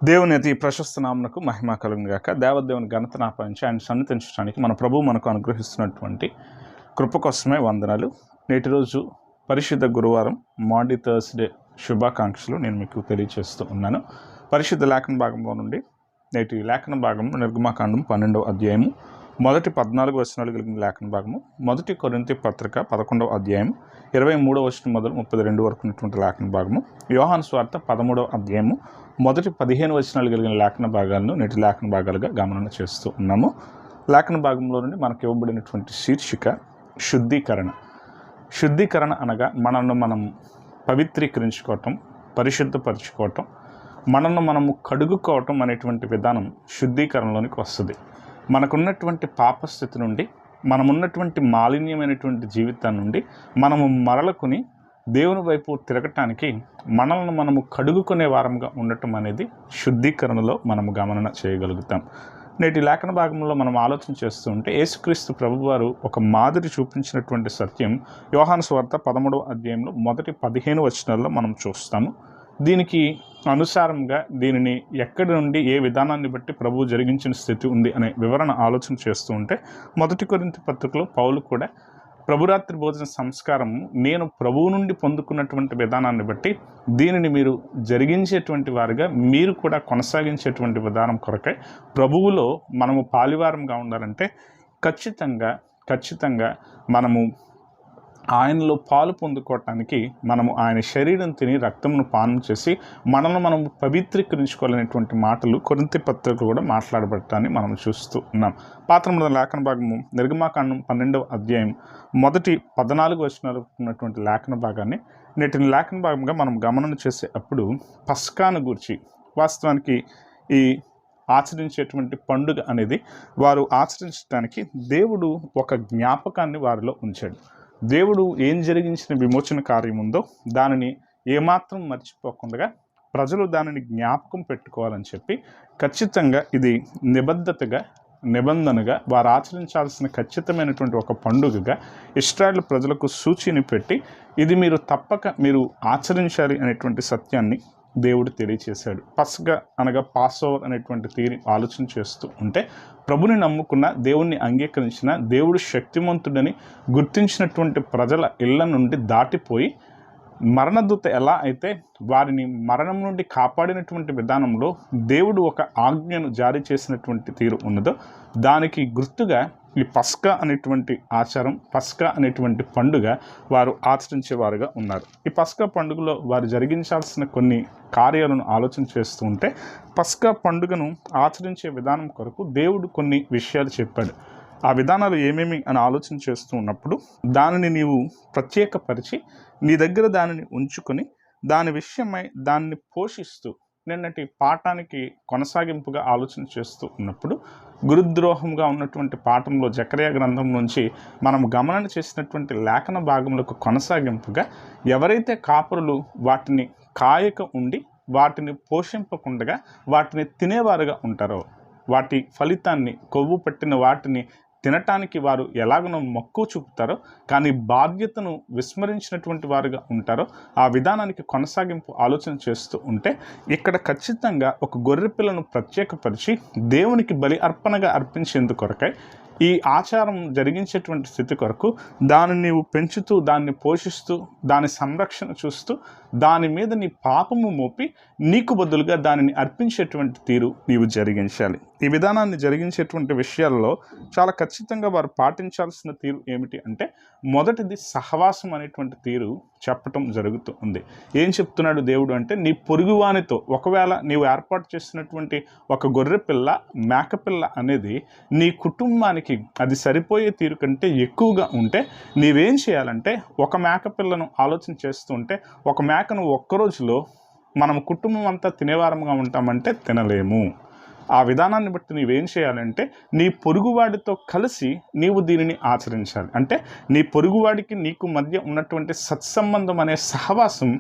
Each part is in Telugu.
దేవుని అతి ప్రశస్త నామమునకు మహిమ కలుగును గాక. దేవదేవుని ఘనతను ఆపాదించి ఆయన సన్నిధించడానికి మన ప్రభువు మనకు అనుగ్రహిస్తున్నటువంటి కృప కోసమే వందనాలు. నేటి రోజు పరిశుద్ధ గురువారం మాండీ థర్స్డే శుభాకాంక్షలు నేను మీకు తెలియజేస్తూ ఉన్నాను. పరిశుద్ధ లేఖన భాగంలో నుండి నేటి లేఖన భాగం నిర్గమాకాండం 12వ అధ్యాయము మొదటి 14 వచనాలు కలిగిన లేఖన భాగము, మొదటి కొరింథీ పత్రిక 11వ అధ్యాయం 23వ వచనం మొదలు 32 వరకు ఉన్నటువంటి లేఖన భాగము, యోహాను సువార్త 13వ అధ్యాయము మొదటి 15 వచనాలు కలిగిన లేఖన భాగాలను నేటి లేఖన భాగాలుగా గమనం చేస్తూ ఉన్నాము. లేఖన భాగంలో నుండి మనకు ఇవ్వబడినటువంటి శీర్షిక శుద్ధీకరణ. శుద్ధీకరణ అనగా మనల్ని మనం పవిత్రీకరించుకోవటం, పరిశుద్ధపరచుకోవటం, మనల్ని మనము కడుగుకోవటం అనేటువంటి విధానం శుద్ధీకరణలోనికి వస్తుంది. మనకున్నటువంటి పాపస్థితి నుండి, మనమున్నటువంటి మాలిన్యమైనటువంటి జీవితం నుండి మనము మరలుకొని దేవుని వైపు తిరగటానికి మనల్ని మనము కడుగుకునే వారంగా ఉండటం అనేది శుద్ధీకరణలో మనము గమనం చేయగలుగుతాం. నేటి లేఖన భాగంలో మనం ఆలోచన చేస్తూ ఉంటే యేసుక్రీస్తు ప్రభువారు ఒక మాదిరి చూపించినటువంటి సత్యం యోహాను సువార్త 13వ అధ్యాయంలో మొదటి 15 వచనాల్లో మనం చూస్తాము. దీనికి అనుసారంగా దీనిని ఎక్కడి నుండి ఏ విధానాన్ని బట్టి ప్రభువు జరిగించిన స్థితి ఉంది అనే వివరణ ఆలోచన చేస్తూ ఉంటే మొదటి కొరింథీ పత్రికలో పౌలు కూడా ప్రభురాత్రి భోజన సంస్కారము నేను ప్రభువు నుండి పొందుకున్నటువంటి విధానాన్ని బట్టి దీనిని మీరు జరిగించేటువంటి వారుగా మీరు కూడా కొనసాగించేటువంటి విధానం కొరకై ప్రభువులో మనము పాలివారంగా ఉండాలంటే ఖచ్చితంగా మనము ఆయనలో పాలు పొందుకోవటానికి మనము ఆయన శరీరం తిని రక్తమును పానం చేసి మనల్ని మనము పవిత్రీకరించుకోవాలనేటువంటి మాటలు కొరింథీ పత్రికలు కూడా మాట్లాడబడటాన్ని మనం చూస్తూ ఉన్నాం. పాత్రముల లేఖన భాగము నిర్గమాకాండం 12వ అధ్యాయం మొదటి 14 వచనాలు ఉన్నటువంటి లేఖన భాగాన్ని నేటి లేఖన భాగంగా మనం గమనం చేసే అప్పుడు పస్కాను గూర్చి, వాస్తవానికి ఈ ఆచరించేటువంటి పండుగ అనేది వారు ఆచరించడానికి దేవుడు ఒక జ్ఞాపకాన్ని వారిలో ఉంచాడు. దేవుడు ఏం జరిగించిన విమోచన కార్యం ఉందో దానిని ఏమాత్రం మర్చిపోకుండా ప్రజలు దానిని జ్ఞాపకం పెట్టుకోవాలని చెప్పి ఖచ్చితంగా ఇది నిబంధనగా వారు ఆచరించాల్సిన ఖచ్చితమైనటువంటి ఒక పండుగగా ఇశ్రాయేలు ప్రజలకు సూచన పెట్టి ఇది మీరు తప్పక మీరు ఆచరించాలి అనేటువంటి సత్యాన్ని దేవుడు తెలియచేశాడు. పస్గా అనగా పాస్ ఓవర్ అనేటువంటి తీరి ఆలోచన చేస్తూ ఉంటే ప్రభుని నమ్ముకున్న, దేవుణ్ణి అంగీకరించిన, దేవుడు శక్తిమంతుడని గుర్తించినటువంటి ప్రజల ఇళ్ల నుండి దాటిపోయి మరణదూత ఎలా అయితే వారిని మరణం నుండి కాపాడినటువంటి విధానంలో దేవుడు ఒక ఆజ్ఞను జారీ చేసినటువంటి తీరు ఉన్నదో దానికి గుర్తుగా ఈ పస్కా అనేటువంటి ఆచారం, పస్కా అనేటువంటి పండుగ వారు ఆచరించేవారుగా ఉన్నారు. ఈ పస్కా పండుగలో వారు జరిగించాల్సిన కొన్ని కార్యాలను ఆలోచన చేస్తూ ఉంటే పస్కా పండుగను ఆచరించే విధానం కొరకు దేవుడు కొన్ని విషయాలు చెప్పాడు. ఆ విధానాలు ఏమేమి అని ఆలోచన చేస్తూ ఉన్నప్పుడు దానిని నీవు ప్రత్యేకపరిచి నీ దగ్గర దానిని ఉంచుకొని దాని విషయమై దాన్ని పోషిస్తూ నిన్నటి పాఠానికి కొనసాగింపుగా ఆలోచన చేస్తూ ఉన్నప్పుడు గురుద్రోహంగా ఉన్నటువంటి పాఠంలో జకర్యా గ్రంథం నుంచి మనం గమనం చేసినటువంటి లేఖన భాగములకు కొనసాగింపుగా ఎవరైతే కాపురులు వాటిని కాయక ఉండి వాటిని పోషింపకుండా వాటిని తినేవారుగా ఉంటారో, వాటి ఫలితాన్ని కొవ్వు పట్టిన వాటిని తినటానికి వారు ఎలాగనో మక్కువ చూపుతారో కానీ బాధ్యతను విస్మరించినటువంటి వారుగా ఉంటారో ఆ విధానానికి కొనసాగింపు ఆలోచన చేస్తూ ఉంటే ఇక్కడ ఖచ్చితంగా ఒక గొర్రెపిల్లను ప్రత్యేకపరిచి దేవునికి బలి అర్పణగా అర్పించేందుకొరకై ఈ ఆచారం జరిగించేటువంటి స్థితి కొరకు దానిని నీవు పెంచుతూ, దాన్ని పోషిస్తూ, దాని సంరక్షణ చూస్తూ దాని మీద నీ పాపము మోపి నీకు బదులుగా దానిని అర్పించేటువంటి తీరు నీవు జరిగించాలి. ఈ విధానాన్ని జరిగించేటువంటి విషయాల్లో చాలా ఖచ్చితంగా వారు పాటించాల్సిన తీరు ఏమిటి అంటే మొదటిది సహవాసం అనేటువంటి తీరు చెప్పటం జరుగుతూ ఉంది. ఏం చెప్తున్నాడు దేవుడు అంటే నీ పొరుగువానితో ఒకవేళ నీవు ఏర్పాటు చేసినటువంటి ఒక గొర్రెపిల్ల, మేకపిల్ల అనేది నీ కుటుంబానికి అది సరిపోయే తీరు కంటే ఎక్కువగా ఉంటే నీవేం చేయాలంటే ఒక మేకపిల్లను ఆలోచన చేస్తూ ఉంటే ఒక మేకను ఒక్కరోజులో మనం కుటుంబం అంతా తినేవారంగా ఉంటామంటే తినలేము. ఆ విధానాన్ని బట్టి నీవేం చేయాలంటే నీ పొరుగువాడితో కలిసి నీవు దీనిని ఆచరించాలి. అంటే నీ పొరుగువాడికి నీకు మధ్య ఉన్నటువంటి సత్సంబంధం అనే సహవాసం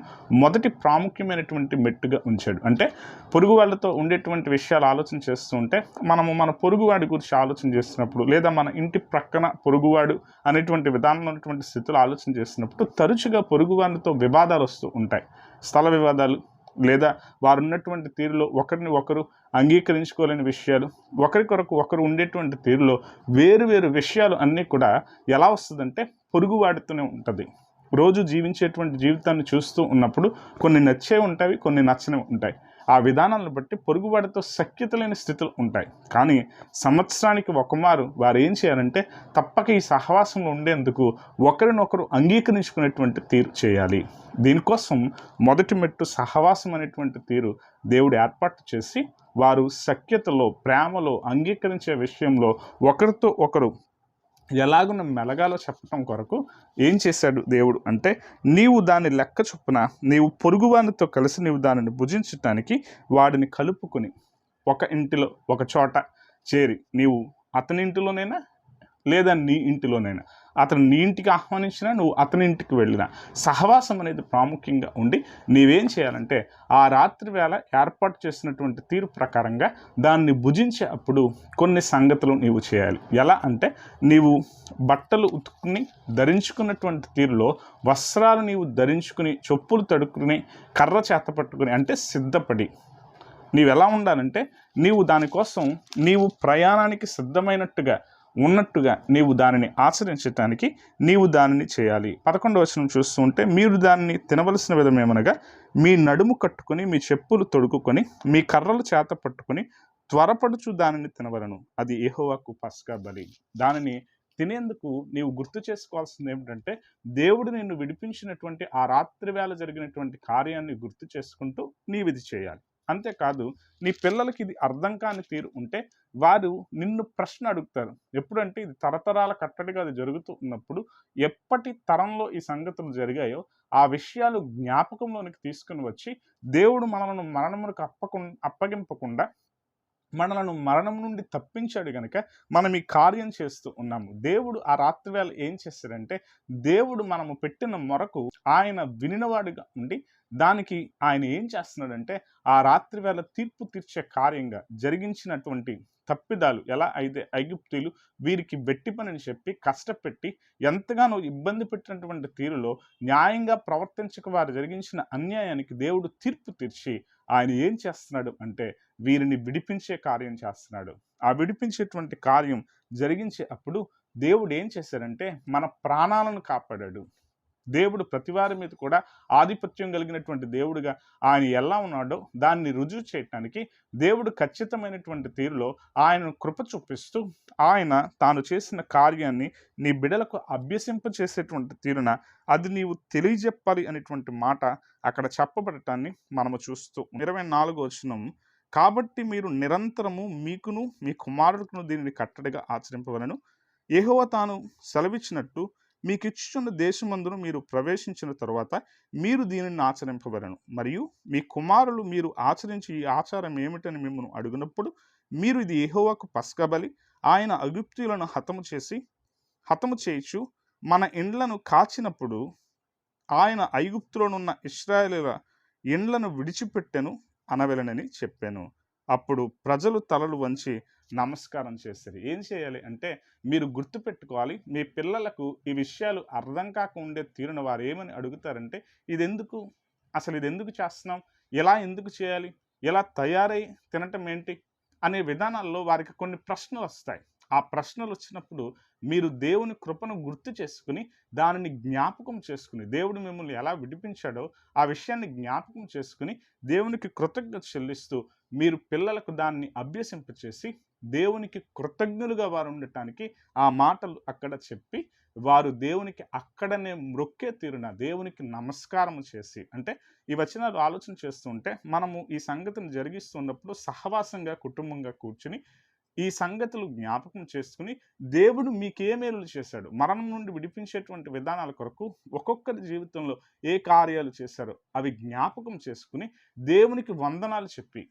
మొదటి ప్రాముఖ్యమైనటువంటి మెట్టుగా ఉంచాడు. అంటే పొరుగు వాళ్ళతో ఉండేటువంటి విషయాలు ఆలోచన చేస్తూ ఉంటే మనము మన పొరుగువాడి గురించి ఆలోచన చేస్తున్నప్పుడు లేదా మన ఇంటి ప్రక్కన పొరుగువాడు అనేటువంటి విధానంలో ఉన్నటువంటి స్థితులు ఆలోచన చేస్తున్నప్పుడు తరచుగా పొరుగువాడితో వివాదాలు వస్తూ ఉంటాయి. స్థల వివాదాలు, లేదా వారు ఉన్నటువంటి తీరులో ఒకరిని ఒకరు అంగీకరించుకోలేని విషయాలు, ఒకరికొరకు ఒకరు ఉండేటువంటి తీరులో వేరు వేరు విషయాలు అన్నీ కూడా ఎలా వస్తుందంటే పొరుగువాడితోనే ఉంటుంది. రోజు జీవించేటువంటి జీవితాన్ని చూస్తూ ఉన్నప్పుడు కొన్ని నచ్చే ఉంటాయి, కొన్ని నచ్చనివి ఉంటాయి. ఆ విధానాలను బట్టి పొరుగువాడితో సఖ్యత లేని స్థితులు ఉంటాయి. కానీ సంవత్సరానికి ఒకమారు వారు ఏం చేయాలంటే తప్పక ఈ సహవాసంలో ఉండేందుకు ఒకరినొకరు అంగీకరించుకునేటువంటి తీరు చేయాలి. దీనికోసం మొదటి మెట్టు సహవాసం అనేటువంటి తీరు దేవుడు ఏర్పాటు చేసి వారు సఖ్యతలో, ప్రేమలో, అంగీకరించే విషయంలో ఒకరితో ఒకరు ఎలాగున మెలగాలో చెప్పటం కొరకు ఏం చేశాడు దేవుడు అంటే, నీవు దాని లెక్క చొప్పున నీవు పొరుగువానితో కలిసి నీవు దానిని భుజించటానికి వాడిని కలుపుకొని ఒక ఇంటిలో ఒక చోట చేరి, నీవు అతని ఇంటిలోనైనా లేదా నీ ఇంటిలోనైనా, అతను నీ ఇంటికి ఆహ్వానించినా నువ్వు అతని ఇంటికి వెళ్ళినా సహవాసం అనేది ప్రాముఖ్యంగా ఉండి నీవేం చేయాలంటే ఆ రాత్రి వేళ ఏర్పాటు చేసినటువంటి తీరు ప్రకారంగా దాన్ని భుజించే అప్పుడు కొన్ని సంగతులు నీవు చేయాలి. ఎలా అంటే, నీవు బట్టలు ఉతుక్కుని ధరించుకున్నటువంటి తీరులో వస్త్రాలు నీవు ధరించుకుని, చెప్పులు తడుక్కుని, కర్ర చేత పట్టుకుని, అంటే సిద్ధపడి నీవు ఎలా ఉండాలంటే, నీవు దానికోసం నీవు ప్రయాణానికి సిద్ధమైనట్టుగా ఉన్నట్టుగా నీవు దానిని ఆచరించటానికి నీవు దానిని చేయాలి. 11వ వచనం చూస్తూ ఉంటే, మీరు దానిని తినవలసిన విధం ఏమనగా మీ నడుము కట్టుకొని, మీ చెప్పులు తొడుక్కుని, మీ కర్రలు చేత పట్టుకొని త్వరపడుచు దానిని తినవలను. అది యెహోవాకు పస్కా బలి. దానిని తినేందుకు నీవు గుర్తు చేసుకోవాల్సింది ఏమిటంటే, దేవుడు నిన్ను విడిపించినటువంటి ఆ రాత్రి వేళ జరిగినటువంటి కార్యాన్ని గుర్తు చేసుకుంటూ నీవిది చేయాలి. అంతేకాదు, నీ పిల్లలకి ఇది అర్థం కాని తీరు ఉంటే వారు నిన్ను ప్రశ్న అడుగుతారు. ఎప్పుడంటే ఇది తరతరాల కట్టడిగా అది జరుగుతూ ఉన్నప్పుడు, ఎప్పటి తరంలో ఈ సంగతులు జరిగాయో ఆ విషయాలు జ్ఞాపకంలోనికి తీసుకుని వచ్చి, దేవుడు మనలను మరణములకు అప్పగింపకుండా మనలను మరణం నుండి తప్పించాడు గనుక మనం ఈ కార్యం చేస్తూ ఉన్నాము. దేవుడు ఆ రాత్రి వేళ ఏం చేశాడంటే, దేవుడు మనము పెట్టిన మొరకు ఆయన వినినవాడుగా ఉండి దానికి ఆయన ఏం చేస్తున్నాడంటే, ఆ రాత్రి వేళ తీర్పు తీర్చే కార్యంగా జరిగించినటువంటి తప్పిదాలు ఎలా అయితే ఐగుప్తీయులు వీరికి వెట్టి పనిని చెప్పి కష్టపెట్టి ఎంతగానో ఇబ్బంది పెట్టినటువంటి తీరులో న్యాయంగా ప్రవర్తించక వారు జరిగించిన అన్యాయానికి దేవుడు తీర్పు తీర్చి ఆయన ఏం చేస్తున్నాడు అంటే వీరిని విడిపించే కార్యం చేస్తున్నాడు. ఆ విడిపించేటువంటి కార్యం జరిగించే అప్పుడు దేవుడు ఏం చేశాడంటే మన ప్రాణాలను కాపాడాడు. దేవుడు ప్రతివారి మీద కూడా ఆధిపత్యం కలిగినటువంటి దేవుడుగా ఆయన ఎలా ఉన్నాడో దాన్ని రుజువు చేయటానికి దేవుడు ఖచ్చితమైనటువంటి తీరులో ఆయనను కృప చూపిస్తూ ఆయన తాను చేసిన కార్యాన్ని నీ బిడలకు అభ్యసింపచేసేటువంటి తీరున అది నీవు తెలియజెప్పాలి అనేటువంటి మాట అక్కడ చెప్పబడటాన్ని మనము చూస్తూ 24వ వచనం, కాబట్టి మీరు నిరంతరము మీకును మీ కుమారులకును దీనిని కట్టడిగా ఆచరింపవలను. యెహోవా తాను సెలవిచ్చినట్టు మీకు ఇచ్చుచున్న దేశమందును మీరు ప్రవేశించిన తరువాత మీరు దీనిని ఆచరింపవలను. మరియు మీ కుమారులు మీరు ఆచరించి ఈ ఆచారం ఏమిటని మిమ్మల్ని అడిగినప్పుడు మీరు ఇది యెహోవాకు పస్కా బలి. ఆయన ఐగుప్తీయులను హతము చేయుచు మన ఇండ్లను కాచినప్పుడు ఆయన ఐగుప్తులోనున్న ఇశ్రాయేలీయుల ఇండ్లను విడిచిపెట్టెను అనవలెనని చెప్పాను. అప్పుడు ప్రజలు తలలు వంచి నమస్కారం చేస్తారు. ఏం చేయాలి అంటే, మీరు గుర్తుపెట్టుకోవాలి, మీ పిల్లలకు ఈ విషయాలు అర్థం కాక ఉండే తీరున వారు ఏమని అడుగుతారంటే, ఇదెందుకు, అసలు ఇది ఎందుకు చేస్తున్నాం, ఇలా ఎందుకు చేయాలి, ఇలా తయారై తినటం ఏంటి అనే విధానాల్లో వారికి కొన్ని ప్రశ్నలు వస్తాయి. ఆ ప్రశ్నలు వచ్చినప్పుడు మీరు దేవుని కృపను గుర్తు చేసుకుని దానిని జ్ఞాపకం చేసుకుని, దేవుడు మిమ్మల్ని ఎలా విడిపించాడో ఆ విషయాన్ని జ్ఞాపకం చేసుకుని దేవునికి కృతజ్ఞత చెల్లిస్తూ మీరు పిల్లలకు దాన్ని అభ్యసింపచేసి దేవునికి కృతజ్ఞులుగా వారు ఉండటానికి ఆ మాటలు అక్కడ చెప్పి వారు దేవునికి అక్కడనే మ్రొక్కే తీరున దేవునికి నమస్కారం చేసి, అంటే ఈ వచనాలు ఆలోచన చేస్తూ ఉంటే మనము ఈ సంగతిని జరిగిస్తున్నప్పుడు సహవాసంగా కుటుంబంగా కూర్చుని ఈ సంగతులు జ్ఞాపకం చేసుకుని దేవుడు మీకేమేలు చేశాడు, మరణం నుండి విడిపించేటువంటి విధానాల కొరకు ఒక్కొక్కరి జీవితంలో ఏ కార్యాలు చేశారో అవి జ్ఞాపకం చేసుకుని దేవునికి వందనాలు చెప్పి,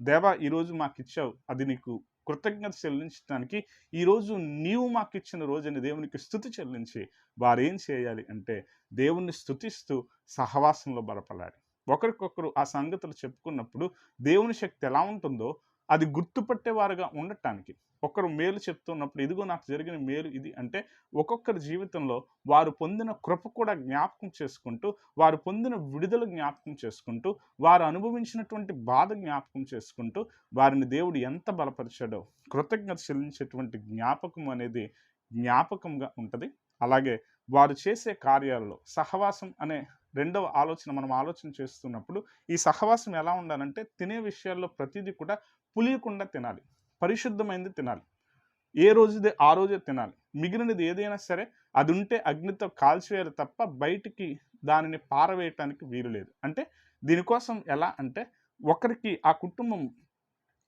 దేవా ఈరోజు మాకు ఇచ్చావు, అది నీకు కృతజ్ఞత చెల్లించడానికి ఈరోజు నీవు మాకు ఇచ్చిన రోజుని దేవునికి స్తుతి చెల్లించి వారు ఏం చేయాలి అంటే దేవుణ్ణి స్తుతిస్తూ సహవాసంలో బలపడాలి. ఒకరికొకరు ఆ సంగతులు చెప్పుకున్నప్పుడు దేవుని శక్తి ఎలా ఉంటుందో అది గుర్తుపట్టేవారుగా ఉండటానికి. ఒకరు మేలు చెప్తున్నప్పుడు ఇదిగో నాకు జరిగిన మేలు ఇది అంటే, ఒక్కొక్కరి జీవితంలో వారు పొందిన కృప కూడా జ్ఞాపకం చేసుకుంటూ, వారు పొందిన విడుదల జ్ఞాపకం చేసుకుంటూ, వారు అనుభవించినటువంటి బాధ జ్ఞాపకం చేసుకుంటూ, వారిని దేవుడు ఎంత బలపరిచాడో కృతజ్ఞత చెల్లించేటువంటి జ్ఞాపకం అనేది జ్ఞాపకంగా ఉంటది. అలాగే వారు చేసే కార్యాలలో సహవాసం అనే రెండవ ఆలోచన మనం ఆలోచన చేస్తున్నప్పుడు, ఈ సహవాసం ఎలా ఉండాలంటే తినే విషయాల్లో ప్రతిదీ కూడా పులియకుండా తినాలి. పరిశుద్ధమైనది తినాలి. ఏ రోజుదే ఆ రోజే తినాలి. మిగిలినది ఏదైనా సరే అది ఉంటే అగ్నితో కాల్చివేయాలి తప్ప బయటికి దానిని పారవేయటానికి వీలు లేదు. అంటే దీనికోసం ఎలా అంటే ఒకరికి ఆ కుటుంబం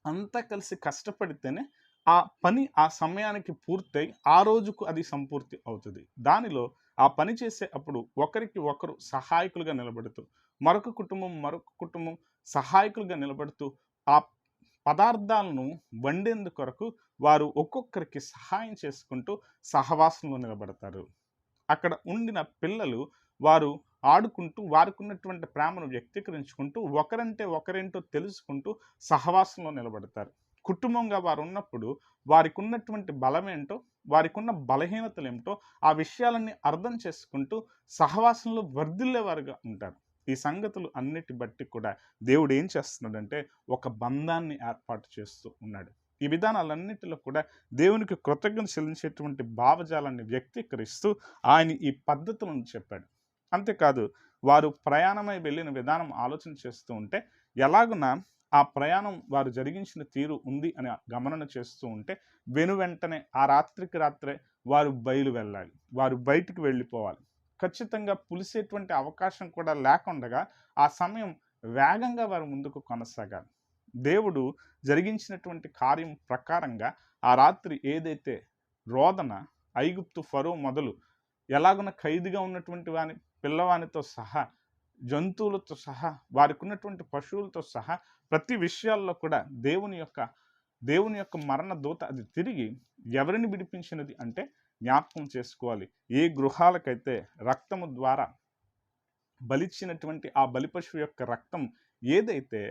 అంతా కలిసి కష్టపడితేనే ఆ పని ఆ సమయానికి పూర్తయి ఆ రోజుకు అది సంపూర్తి అవుతుంది. దానిలో ఆ పని చేసే అప్పుడు ఒకరికి ఒకరు సహాయకులుగా నిలబడుతూ, మరొక కుటుంబం సహాయకులుగా నిలబడుతూ, ఆ పదార్థాలను వండేందుకొరకు వారు ఒక్కొక్కరికి సహాయం చేసుకుంటూ సహవాసంలో నిలబడతారు. అక్కడ ఉండిన పిల్లలు వారు ఆడుకుంటూ వారికున్నటువంటి ప్రేమను వ్యక్తీకరించుకుంటూ ఒకరంటే ఒకరేంటో తెలుసుకుంటూ సహవాసంలో నిలబడతారు. కుటుంబంగా వారు ఉన్నప్పుడు వారికి ఉన్నటువంటి బలమేంటో, వారికున్న బలహీనతలేమిటో ఆ విషయాలన్నీ అర్థం చేసుకుంటూ సహవాసంలో వర్ధిల్లేవారుగా ఉంటారు. ఈ సంగతులు అన్నిటి బట్టి కూడా దేవుడు ఏం చేస్తున్నాడంటే ఒక బంధాన్ని ఏర్పాటు చేస్తూ ఉన్నాడు. ఈ విధానాలన్నిటిలో కూడా దేవునికి కృతజ్ఞత చెల్లించేటువంటి భావజాలాన్ని వ్యక్తీకరిస్తూ ఆయన ఈ పద్ధతులను చెప్పాడు. అంతేకాదు వారు ప్రయాణమై వెళ్ళిన విధానం ఆలోచన చేస్తూ ఉంటే ఎలాగున ఆ ప్రయాణం వారు జరిగించిన తీరు ఉంది అని గమనన చేస్తూ ఉంటే వెనువెంటనే ఆ రాత్రికి రాత్రే వారు బయలు వెళ్ళాలి. వారు బయటికి వెళ్ళిపోవాలి. ఖచ్చితంగా పులిసేటువంటి అవకాశం కూడా లేకుండగా ఆ సమయం వేగంగా వారు ముందుకు కొనసాగాలి. దేవుడు జరిగించినటువంటి కార్యం ప్రకారంగా ఆ రాత్రి ఏదైతే రోదన ఐగుప్తు ఫరో మొదలు ఎలాగున ఖైదుగా ఉన్నటువంటి వాని పిల్లవానితో సహా, జంతువులతో సహా, వారికి ఉన్నటువంటి పశువులతో సహా ప్రతి విషయాల్లో కూడా దేవుని యొక్క మరణ దూత అది తిరిగి ఎవరిని విడిపించినది అంటే జ్ఞాపకం చేసుకోవాలి. ఏ గృహాలకైతే రక్తము ద్వారా బలిచ్చినటువంటి ఆ బలిపశువు యొక్క రక్తం ఏదైతే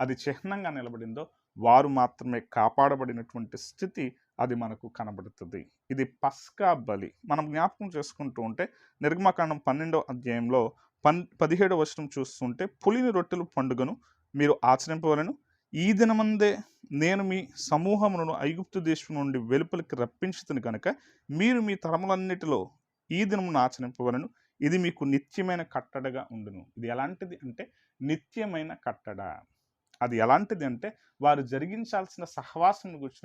అది చిహ్నంగా నిలబడిందో వారు మాత్రమే కాపాడబడినటువంటి స్థితి అది మనకు కనబడుతుంది. ఇది పస్కా బలి. మనం జ్ఞాపకం చేసుకుంటూ ఉంటే నిర్గమకాండం 12వ అధ్యాయంలో 17వ వచనం చూస్తుంటే పులిని రొట్టెలు పండుగను మీరు ఆచరింపవలెను. ఈ దినమందే నేను మీ సమూహములను ఐగుప్తు దేశం నుండి వెలుపలికి రప్పించుతును కనుక మీరు మీ తరములన్నిటిలో ఈ దినమును ఆచరింపవలెను. ఇది మీకు నిత్యమైన కట్టడగా ఉండును. ఇది ఎలాంటిది అంటే నిత్యమైన కట్టడ. అది ఎలాంటిది అంటే వారు జరిగించాల్సిన సహవాసం గురించిన